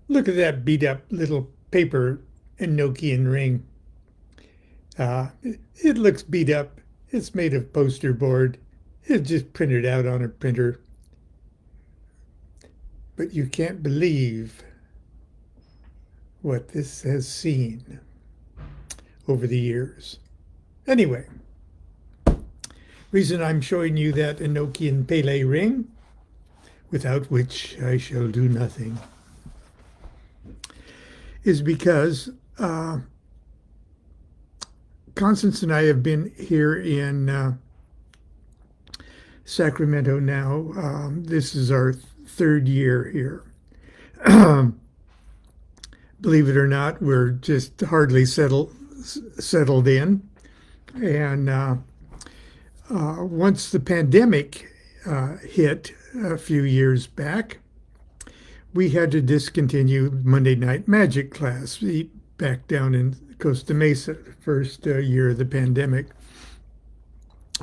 Look at that beat up little paper Enochian ring. It looks beat up. It's made of poster board. It's just printed out on a printer. But you can't believe what this has seen over the years. Anyway, reason I'm showing you that Enochian Pele ring, without which I shall do nothing, is because Constance and I have been here in Sacramento now. This is our third year here. Believe it or not, we're just hardly settled in. And once the pandemic hit a few years back, we had to discontinue Monday Night Magic class back down in Costa Mesa, the first year of the pandemic,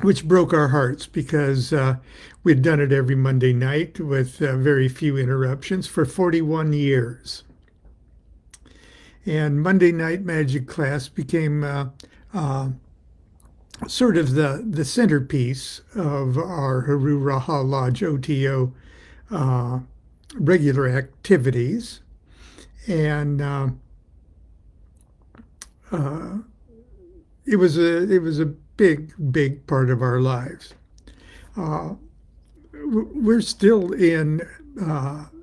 which broke our hearts because we'd done it every Monday night with very few interruptions for 41 years. And Monday Night Magic class became sort of the centerpiece of our Haru Raha Lodge OTO regular activities. And it was a big part of our lives. We're still in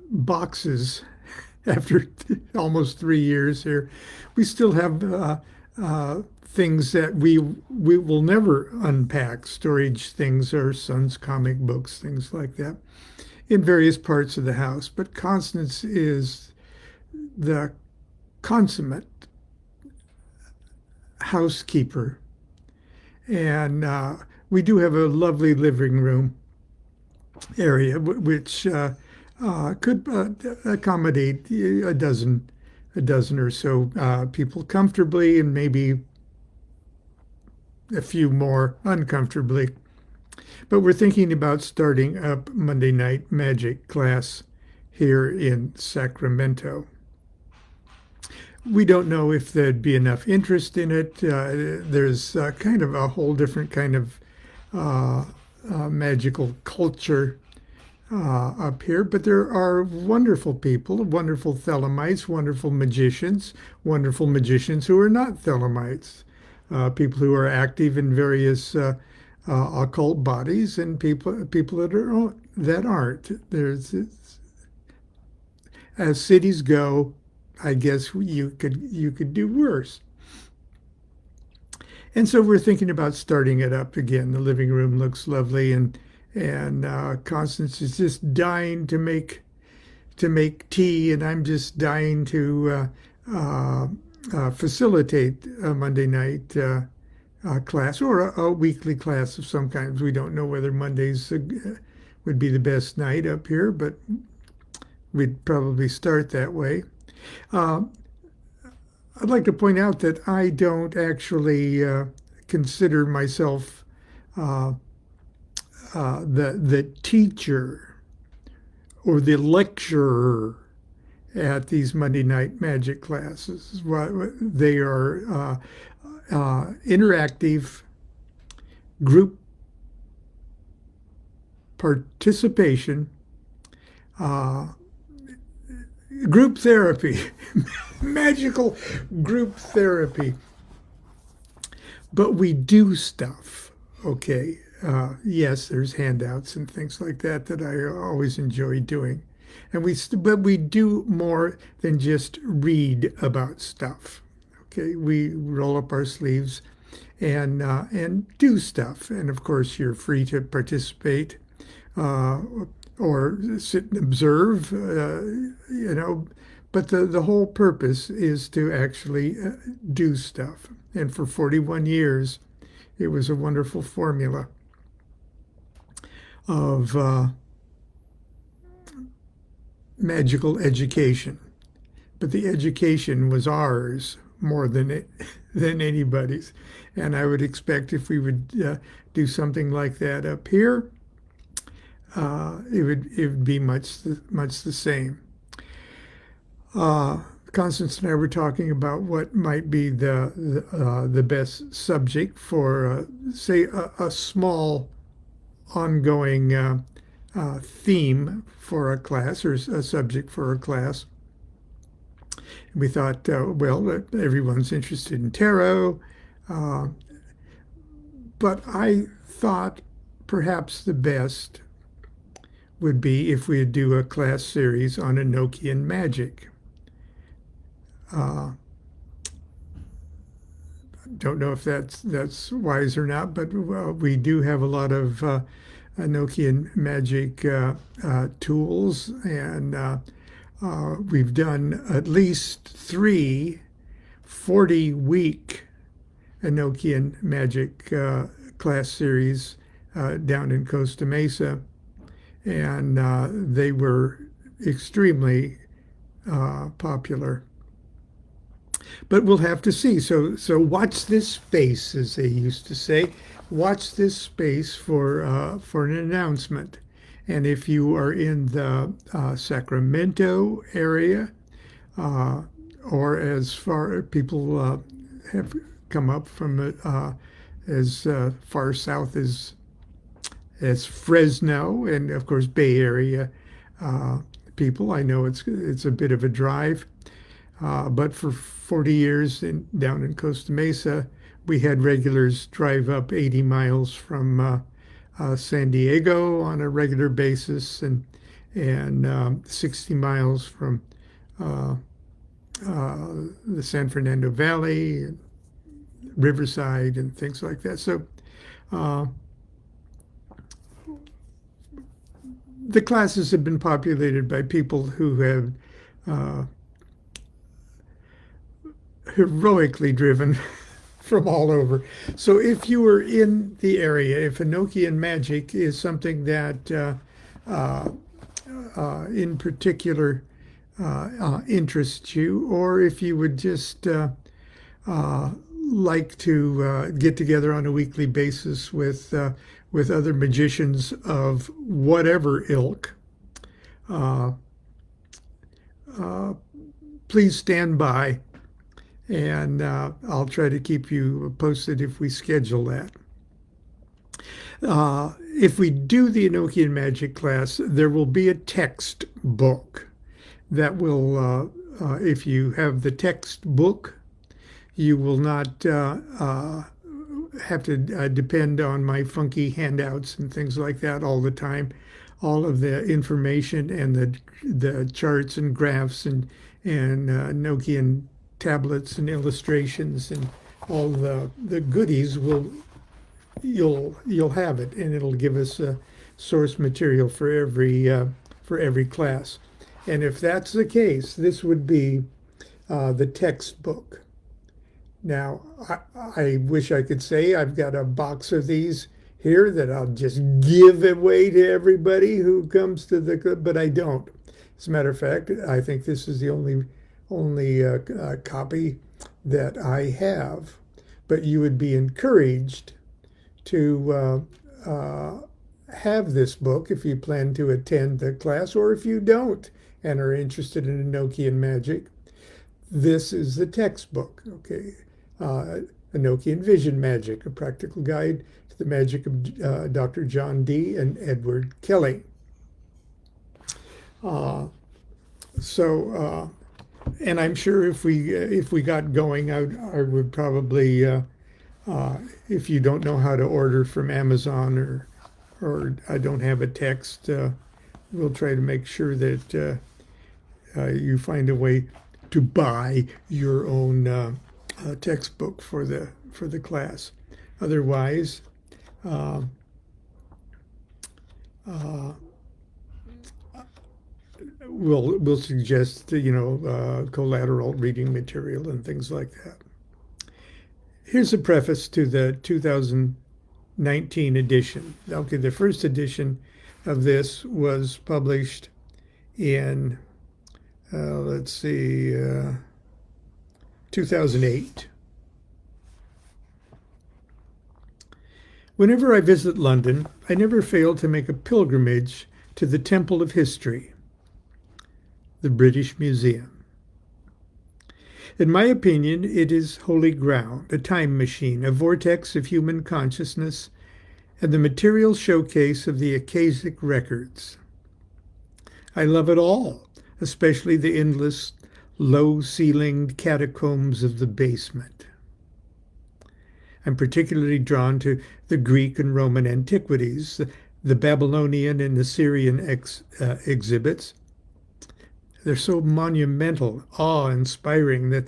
boxes after almost 3 years here. We still have things that we will never unpack, storage things, our son's comic books, things like that, in various parts of the house. But Constance is the consummate housekeeper. And we do have a lovely living room area, which could accommodate a dozen or so people comfortably, and maybe a few more uncomfortably. But we're thinking about starting up Monday Night Magic class here in Sacramento. We don't know if there'd be enough interest in it. There's kind of a whole different kind of magical culture up here, but there are wonderful people, wonderful Thelemites, wonderful magicians who are not Thelemites, people who are active in various occult bodies, and people that aren't. There's, as cities go, I guess you could do worse. And so we're thinking about starting it up again. The living room looks lovely, and Constance is just dying to make tea, and I'm just dying to facilitate a Monday night class, or a weekly class of some kind. We don't know whether Mondays would be the best night up here, but we'd probably start that way. I'd like to point out that I don't actually consider myself the teacher or the lecturer at these Monday Night Magic classes. They are interactive group participation, group therapy, magical group therapy. But we do stuff, okay? Yes, there's handouts and things like that I always enjoy doing. But we do more than just read about stuff. Okay, we roll up our sleeves and do stuff. And of course, you're free to participate or sit and observe, But the whole purpose is to actually do stuff. And for 41 years, it was a wonderful formula of magical education. But the education was ours more than anybody's. And I would expect if we would do something like that up here, it would be much the same. Constance and I were talking about what might be the best subject for, say, a small ongoing theme for a class or a subject for a class. We thought, well, everyone's interested in tarot, uh, but I thought perhaps the best would be if we do a class series on Enochian Magick. Don't know if that's wise or not, but we do have a lot of Enochian Magick tools, and we've done at least 3 40-week Enochian Magick class series down in Costa Mesa, and they were extremely popular. But we'll have to see. So watch this space, as they used to say. Watch this space for an announcement. And if you are in the Sacramento area, or as far people have come up from as far south as Fresno, and of course Bay Area people, I know it's a bit of a drive. But for 40 years down in Costa Mesa, we had regulars drive up 80 miles from San Diego on a regular basis, and 60 miles from the San Fernando Valley, and Riverside, and things like that. So the classes have been populated by people who have heroically driven from all over. So if you are in the area, if Enochian Magick is something that in particular interests you, or if you would just like to get together on a weekly basis with other magicians of whatever ilk, please stand by, and I'll try to keep you posted if we schedule that. If we do the Enochian Magick class, there will be a textbook that will, if you have the textbook, you will not have to depend on my funky handouts and things like that all the time. All of the information and the charts and graphs and Enochian tablets and illustrations and all the goodies you'll have it, and it'll give us source material for every class. And if that's the case, this would be the textbook. Now, I wish I could say I've got a box of these here that I'll just give away to everybody who comes to but I don't. As a matter of fact, I think this is the only copy that I have. But you would be encouraged to have this book if you plan to attend the class, or if you don't and are interested in Enochian Magick. This is the textbook, okay? Enochian Vision Magic, a practical guide to the magic of Dr. John Dee and Edward Kelly. And I'm sure if we got going, I would probably, if you don't know how to order from Amazon, or I don't have a text, we'll try to make sure that you find a way to buy your own textbook for the class. Otherwise, we'll suggest collateral reading material and things like that. Here's a preface to the 2019 edition. Okay, the first edition of this was published in 2008. Whenever I visit London, I never fail to make a pilgrimage to the Temple of History, the British Museum. In my opinion, it is holy ground, a time machine, a vortex of human consciousness, and the material showcase of the Akashic records. I love it all, especially the endless, low-ceilinged catacombs of the basement. I'm particularly drawn to the Greek and Roman antiquities, the Babylonian and Assyrian exhibits. They're so monumental, awe-inspiring that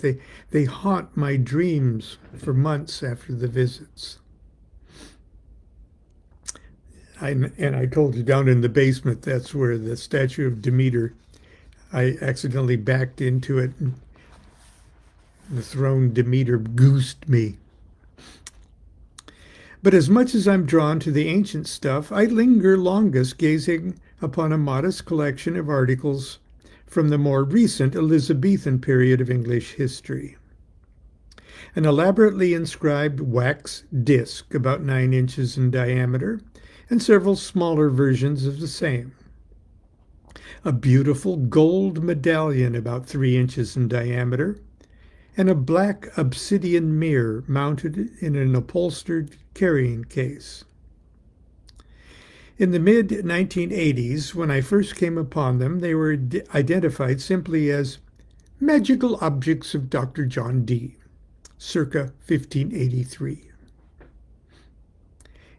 they haunt my dreams for months after the visits. And I told you down in the basement, that's where the statue of Demeter, I accidentally backed into it, and the throne Demeter goosed me. But as much as I'm drawn to the ancient stuff, I linger longest gazing upon a modest collection of articles from the more recent Elizabethan period of English history. An elaborately inscribed wax disc about 9 inches in diameter, and several smaller versions of the same. A beautiful gold medallion about 3 inches in diameter, and a black obsidian mirror mounted in an upholstered carrying case. In the mid-1980s, when I first came upon them, they were identified simply as magical objects of Dr. John Dee, circa 1583.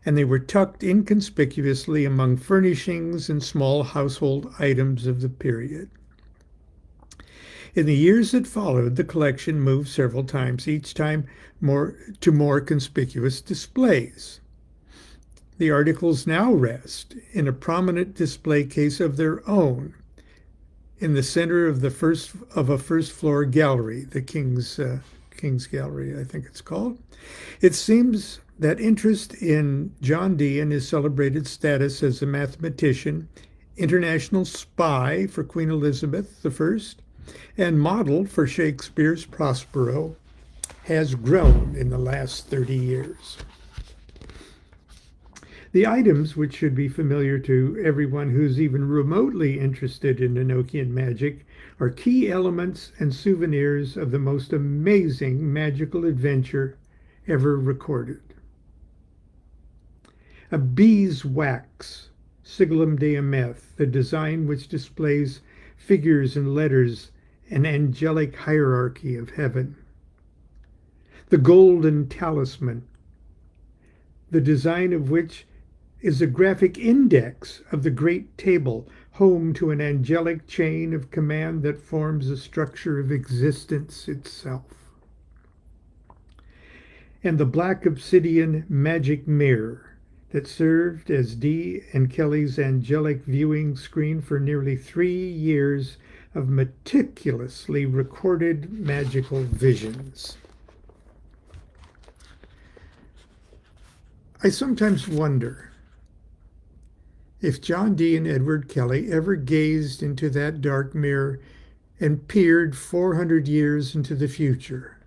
And they were tucked inconspicuously among furnishings and small household items of the period. In the years that followed, the collection moved several times, each time to more conspicuous displays. The articles now rest in a prominent display case of their own in the center of a first floor gallery, the King's Gallery, I think it's called. It seems that interest in John Dee and his celebrated status as a mathematician, international spy for Queen Elizabeth I, and model for Shakespeare's Prospero, has grown in the last 30 years. The items, which should be familiar to everyone who's even remotely interested in Enochian magic, are key elements and souvenirs of the most amazing magical adventure ever recorded. A beeswax sigillum diameth, the design which displays figures and letters, an angelic hierarchy of heaven. The golden talisman, the design of which is a graphic index of the great table, home to an angelic chain of command that forms the structure of existence itself. And the black obsidian magic mirror that served as Dee and Kelly's angelic viewing screen for nearly 3 years of meticulously recorded magical visions. I sometimes wonder if John Dee and Edward Kelly ever gazed into that dark mirror and peered 400 years into the future.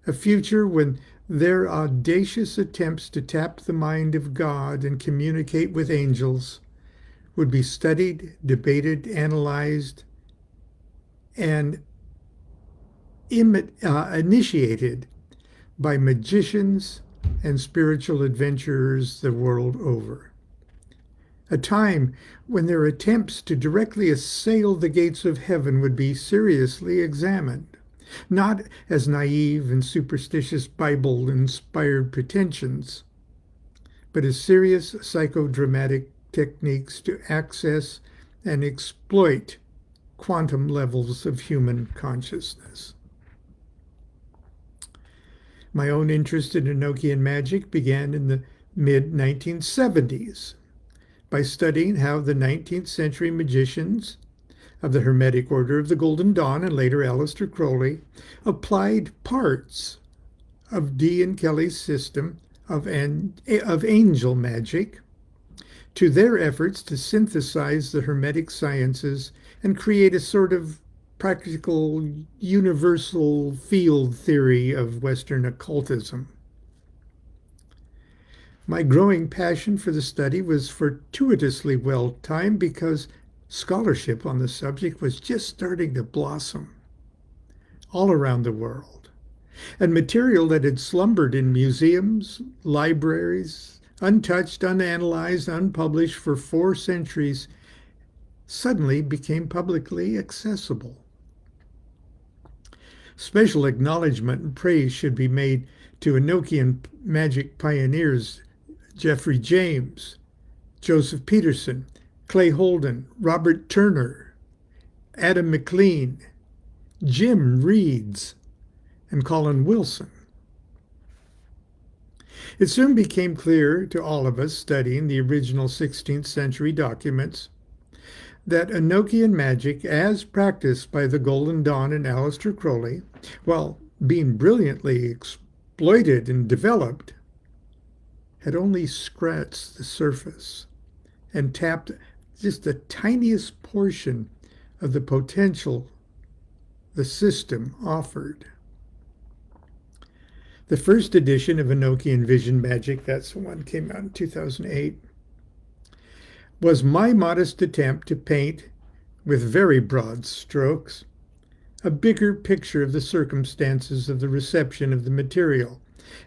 A future when their audacious attempts to tap the mind of God and communicate with angels would be studied, debated, analyzed, and initiated by magicians and spiritual adventurers the world over. A time when their attempts to directly assail the gates of heaven would be seriously examined, not as naive and superstitious Bible-inspired pretensions, but as serious psychodramatic techniques to access and exploit quantum levels of human consciousness. My own interest in Enochian magic began in the mid-1970s by studying how the 19th century magicians of the Hermetic Order of the Golden Dawn and later Aleister Crowley applied parts of Dee and Kelly's system of angel magic to their efforts to synthesize the Hermetic sciences and create a sort of practical universal field theory of Western occultism. My growing passion for the study was fortuitously well-timed because scholarship on the subject was just starting to blossom. all around the world, and material that had slumbered in museums, libraries, untouched, unanalyzed, unpublished for 4 centuries, suddenly became publicly accessible. Special acknowledgement and praise should be made to Enochian Magick pioneers Jeffrey James, Joseph Peterson, Clay Holden, Robert Turner, Adam McLean, Jim Reeds, and Colin Wilson. It soon became clear to all of us studying the original 16th century documents that Enochian magic, as practiced by the Golden Dawn and Aleister Crowley, while being brilliantly exploited and developed, had only scratched the surface and tapped just the tiniest portion of the potential the system offered. The first edition of Enochian Vision Magic, that's the one came out in 2008, was my modest attempt to paint, with very broad strokes, a bigger picture of the circumstances of the reception of the material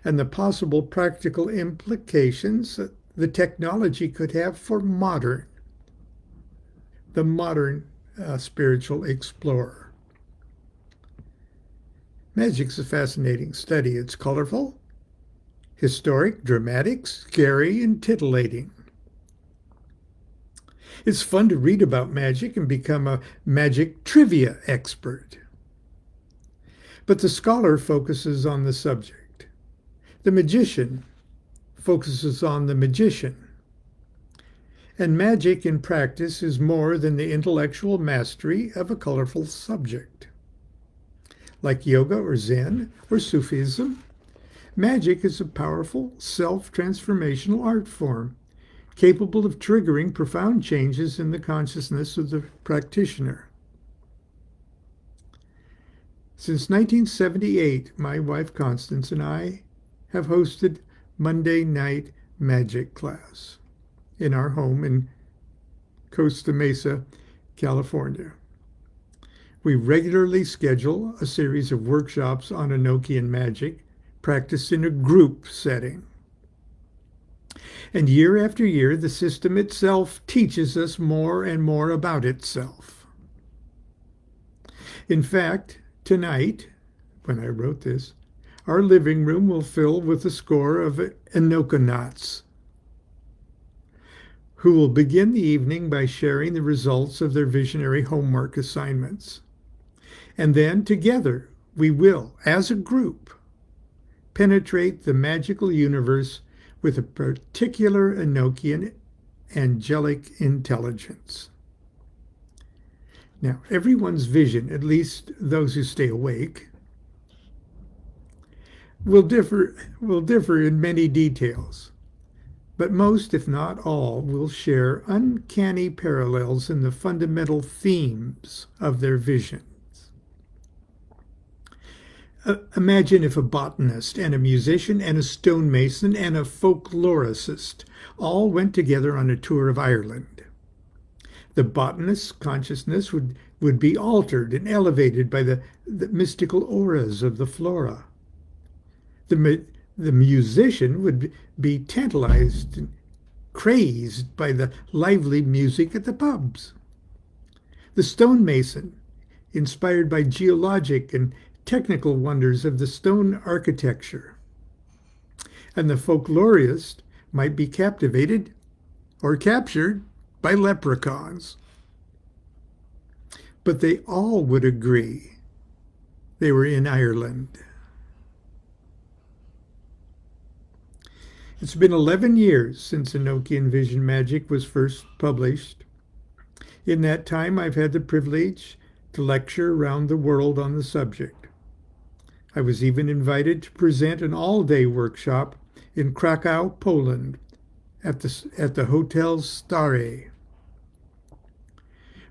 and the possible practical implications that the technology could have for the modern spiritual explorer. Magic's a fascinating study. It's colorful, historic, dramatic, scary, and titillating. It's fun to read about magic and become a magic trivia expert. But the scholar focuses on the subject. The magician focuses on the magician. And magic in practice is more than the intellectual mastery of a colorful subject. Like yoga or Zen or Sufism, magic is a powerful self-transformational art form capable of triggering profound changes in the consciousness of the practitioner. Since 1978, my wife Constance and I have hosted Monday night magic class in our home in Costa Mesa, California. We regularly schedule a series of workshops on Enochian magic practiced in a group setting. And year after year, the system itself teaches us more and more about itself. In fact, tonight, when I wrote this, our living room will fill with a score of Enoconauts, who will begin the evening by sharing the results of their visionary homework assignments. And then together we will, as a group, penetrate the magical universe with a particular Enochian angelic intelligence. Now, everyone's vision, at least those who stay awake, will differ in many details, but most, if not all, will share uncanny parallels in the fundamental themes of their visions. Imagine if a botanist and a musician and a stonemason and a folklorist all went together on a tour of Ireland. The botanist's consciousness would be altered and elevated by the mystical auras of the flora. The musician would be tantalized and crazed by the lively music at the pubs. The stonemason, inspired by geologic and technical wonders of the stone architecture. And the folklorist might be captivated or captured by leprechauns. But they all would agree they were in Ireland. It's been 11 years since Enochian Vision Magic was first published. In that time, I've had the privilege to lecture around the world on the subject. I was even invited to present an all-day workshop in Krakow, Poland, at the Hotel Stare.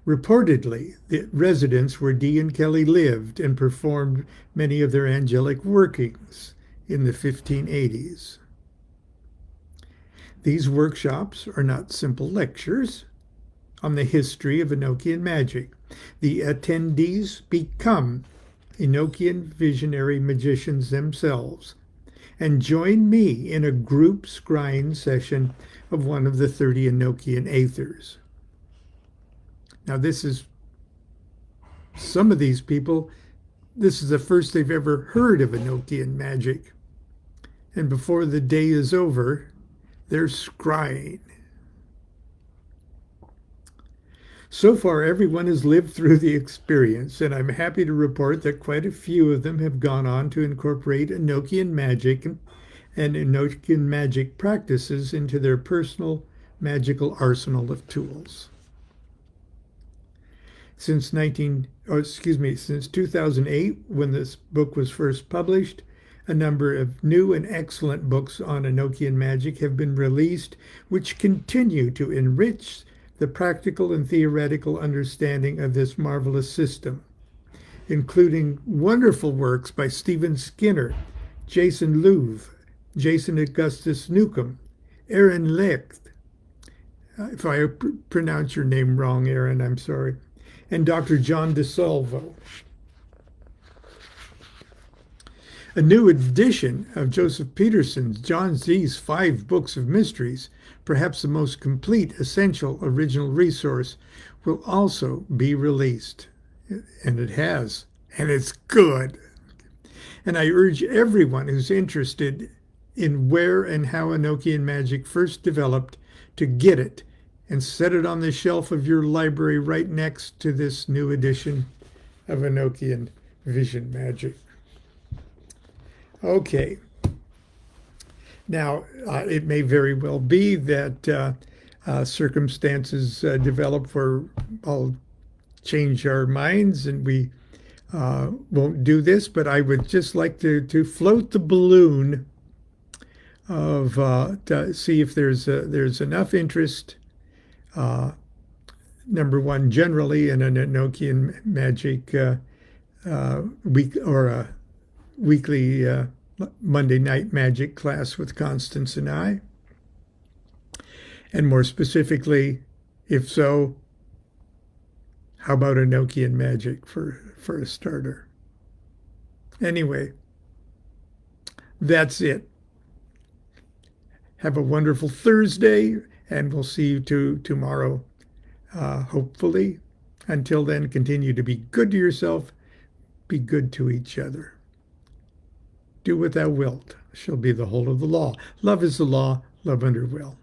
Reportedly, the residence where Dee and Kelly lived and performed many of their angelic workings in the 1580s. These workshops are not simple lectures on the history of Enochian magic. The attendees become Enochian visionary magicians themselves and join me in a group scrying session of one of the 30 Enochian aethers. Now, some of these people, this is the first they've ever heard of Enochian magic. And before the day is over, they're scrying. So far, everyone has lived through the experience, and I'm happy to report that quite a few of them have gone on to incorporate Enochian magic and Enochian magic practices into their personal magical arsenal of tools. Since 2008, when this book was first published, a number of new and excellent books on Enochian magic have been released, which continue to enrich the practical and theoretical understanding of this marvelous system, including wonderful works by Stephen Skinner, Jason Louv, Jason Augustus Newcomb, Aaron Licht. If I pronounce your name wrong, Aaron, I'm sorry. And Dr. John DeSalvo. A new edition of Joseph Peterson's John Z's 5 Books of Mysteries, perhaps the most complete, essential, original resource, will also be released. And it has. And it's good. And I urge everyone who's interested in where and how Enochian magic first developed to get it and set it on the shelf of your library right next to this new edition of Enochian Vision Magic. Okay. Now, it may very well be that circumstances develop where I'll change our minds and we won't do this, but I would just like to float the balloon of to see if there's enough interest. Number one, generally in an Enochian magic week or a weekly Monday night magic class with Constance and I. And more specifically, if so, how about Enochian magic for a starter? Anyway, that's it. Have a wonderful Thursday, and we'll see you tomorrow, hopefully. Until then, continue to be good to yourself, be good to each other. Do what thou wilt, shall be the whole of the law. Love is the law, love under will.